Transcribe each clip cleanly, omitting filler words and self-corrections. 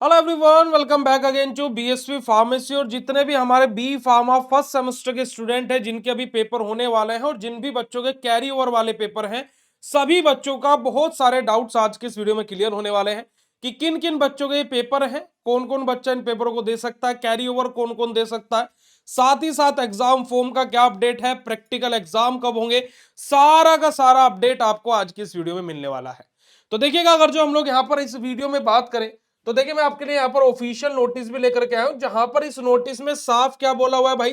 Hello everyone, welcome back again to BSV pharmacy. और जितने भी हमारे बी फार्मा फर्स्ट सेमेस्टर के स्टूडेंट हैं जिनके अभी पेपर होने वाले हैं और जिन भी बच्चों के कैरी ओवर वाले पेपर हैं, सभी बच्चों का बहुत सारे डाउट्स आज के इस वीडियो में क्लियर होने वाले हैं कि किन किन बच्चों के ये पेपर हैं, कौन कौन बच्चा इन पेपरों को दे सकता है, कैरी ओवर कौन कौन दे सकता है, साथ ही साथ एग्जाम फॉर्म का क्या अपडेट है, प्रैक्टिकल एग्जाम कब होंगे, सारा का सारा अपडेट आपको आज की इस वीडियो में मिलने वाला है। तो देखिएगा, अगर जो हम लोग यहाँ पर इस वीडियो में बात करें तो देखिए, मैं आपके लिए यहाँ पर ऑफिशियल नोटिस भी लेकर के आया हूं, जहां पर इस नोटिस में साफ क्या बोला हुआ है भाई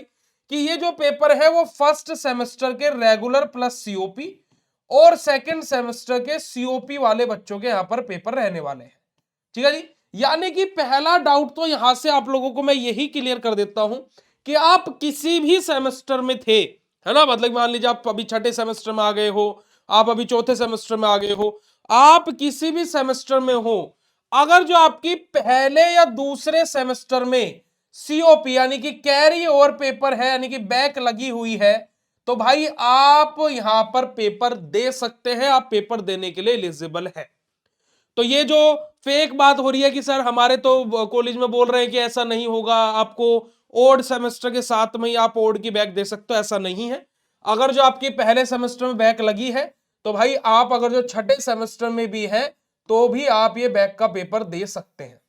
कि ये जो पेपर है वो फर्स्ट सेमेस्टर के रेगुलर प्लस सीओपी और सेकंड सेमेस्टर के सीओपी वाले बच्चों के यहाँ पर पेपर रहने वाले हैं। ठीक है जी। यानी कि पहला डाउट तो यहां से आप लोगों को मैं यही क्लियर कर देता हूं कि आप किसी भी सेमेस्टर में थे, है ना, मतलब मान लीजिए आप अभी छठे सेमेस्टर में आ गए हो, आप अभी चौथे सेमेस्टर में आ गए हो, आप किसी भी सेमेस्टर में हो, अगर जो आपकी पहले या दूसरे सेमेस्टर में सीओपी यानी कि कैरी ओवर पेपर है, यानी कि बैक लगी हुई है, तो भाई आप यहां पर पेपर दे सकते हैं, आप पेपर देने के लिए एलिजिबल है। तो ये जो फेक बात हो रही है कि सर हमारे तो कॉलेज में बोल रहे हैं कि ऐसा नहीं होगा, आपको ओड सेमेस्टर के साथ में ही आप ओड की बैक दे सकते हो, ऐसा नहीं है। अगर जो आपकी पहले सेमेस्टर में बैक लगी है तो भाई आप अगर जो छठे सेमेस्टर में भी है तो भी आप ये बैक का पेपर दे सकते हैं।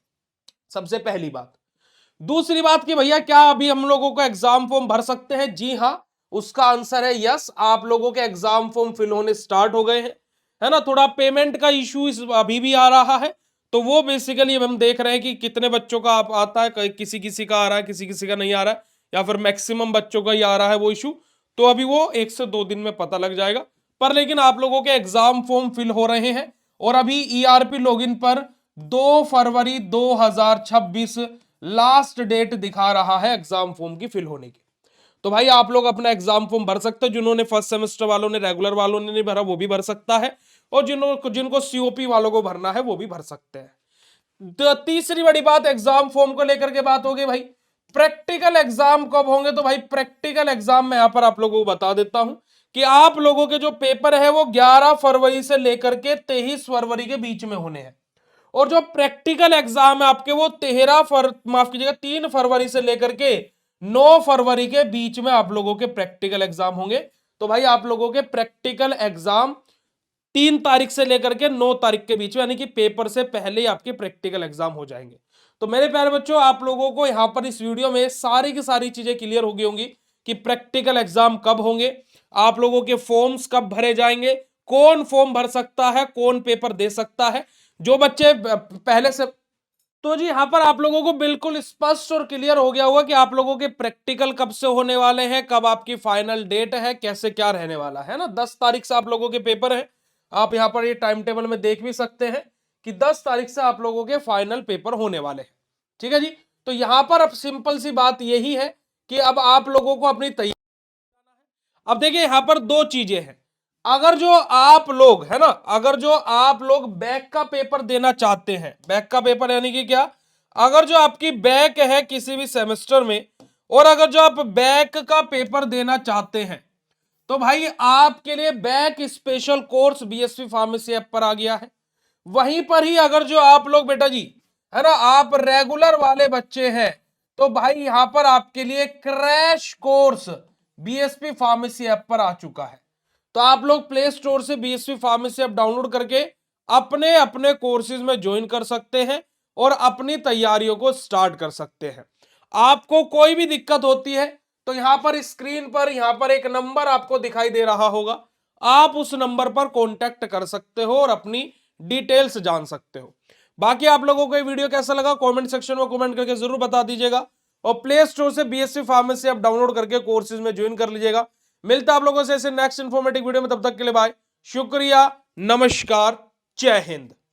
सबसे पहली बात। दूसरी बात कि भैया क्या अभी हम लोगों को एग्जाम फॉर्म भर सकते हैं? जी हाँ, उसका आंसर है यस। आप लोगों के एग्जाम फॉर्म फिल होने स्टार्ट हो गए हैं, है ना। थोड़ा पेमेंट का इशू इस अभी भी आ रहा है, तो वो बेसिकली हम देख रहे हैं कि कितने बच्चों का आप आता है, किसी किसी का आ रहा है, किसी किसी का नहीं आ रहा है, या फिर मैक्सिमम बच्चों का ही आ रहा है वो इशू। तो अभी वो 1 से 2 दिन में पता लग जाएगा। पर लेकिन आप लोगों के एग्जाम फॉर्म फिल हो रहे हैं और अभी ईआरपी लॉगिन पर 2 फरवरी 2026 लास्ट डेट दिखा रहा है एग्जाम फॉर्म की फिल होने की। तो भाई आप लोग अपना एग्जाम फॉर्म भर सकते हो। जिन्होंने फर्स्ट सेमेस्टर वालों ने, रेगुलर वालों ने नहीं भरा वो भी भर सकता है, और जिनको सीओपी वालों को भरना है वो भी भर सकते हैं। तो तीसरी बड़ी बात, एग्जाम फॉर्म को लेकर के बात होगी भाई, प्रैक्टिकल एग्जाम कब होंगे? तो भाई प्रैक्टिकल एग्जाम मैं यहां पर आप लोगों को बता देता हूं कि आप लोगों के जो पेपर है वो 11 फरवरी से लेकर के 23 फरवरी के बीच में होने हैं। और जो प्रैक्टिकल एग्जाम है आपके वो माफ कीजिएगा 3 फरवरी से लेकर के 9 फरवरी के बीच में आप लोगों के प्रैक्टिकल एग्जाम होंगे। तो भाई आप लोगों के प्रैक्टिकल एग्जाम 3 तारीख से लेकर के 9 तारीख के बीच में, यानी कि पेपर से पहले ही आपके प्रैक्टिकल एग्जाम हो जाएंगे। तो मेरे प्यारे बच्चों, आप लोगों को यहां पर इस वीडियो में सारी की सारी चीजें क्लियर हो गई होंगी कि प्रैक्टिकल एग्जाम कब होंगे, आप लोगों के फॉर्म्स कब भरे जाएंगे, कौन फॉर्म भर सकता है, कौन पेपर दे सकता है, जो बच्चे पहले से। तो जी यहां पर आप लोगों को बिल्कुल स्पष्ट और क्लियर हो गया होगा कि आप लोगों के प्रैक्टिकल कब से होने वाले हैं, कब आपकी फाइनल डेट है, कैसे क्या रहने वाला है ना। 10 तारीख से आप लोगों के पेपर है। आप यहां पर ये टाइम टेबल में देख भी सकते हैं कि 10 तारीख से आप लोगों के फाइनल पेपर होने वाले हैं। ठीक है जी। तो यहां पर अब सिंपल सी बात यही है कि अब आप लोगों को अपनी तैयारी। अब देखिए यहां पर दो चीजें हैं। अगर जो आप लोग है ना, अगर जो आप लोग बैक का पेपर देना चाहते हैं, बैक का पेपर यानी कि क्या, अगर जो आपकी बैक है किसी भी सेमेस्टर में और अगर जो आप बैक का पेपर देना चाहते हैं तो भाई आपके लिए back special course BSV pharmacy app पर आ गया है। वहीं पर ही अगर जो आप लोग बेटा जी, है ना, आप रेगुलर वाले बच्चे हैं तो भाई यहां पर आपके लिए crash course BSP pharmacy app पर आ चुका है। तो आप लोग प्ले स्टोर से बीएसपी फार्मेसी ऐप डाउनलोड करके अपने अपने कोर्सेज में ज्वाइन कर सकते हैं और अपनी तैयारियों को स्टार्ट कर सकते हैं। आपको कोई भी दिक्कत होती है तो यहां पर स्क्रीन पर यहां पर एक नंबर आपको दिखाई दे रहा होगा, आप उस नंबर पर कांटेक्ट कर सकते हो और अपनी डिटेल्स जान सकते हो। बाकी आप लोगों को ये वीडियो कैसा लगा कमेंट सेक्शन में कमेंट करके जरूर बता दीजिएगा, और प्ले स्टोर से बीएससी फार्मेसी ऐप डाउनलोड करके कोर्सेज में ज्वाइन कर लीजिएगा। मिलता है आप लोगों से ऐसे नेक्स्ट इंफॉर्मेटिव वीडियो में, तब तक के लिए बाय, शुक्रिया, नमस्कार, जय हिंद।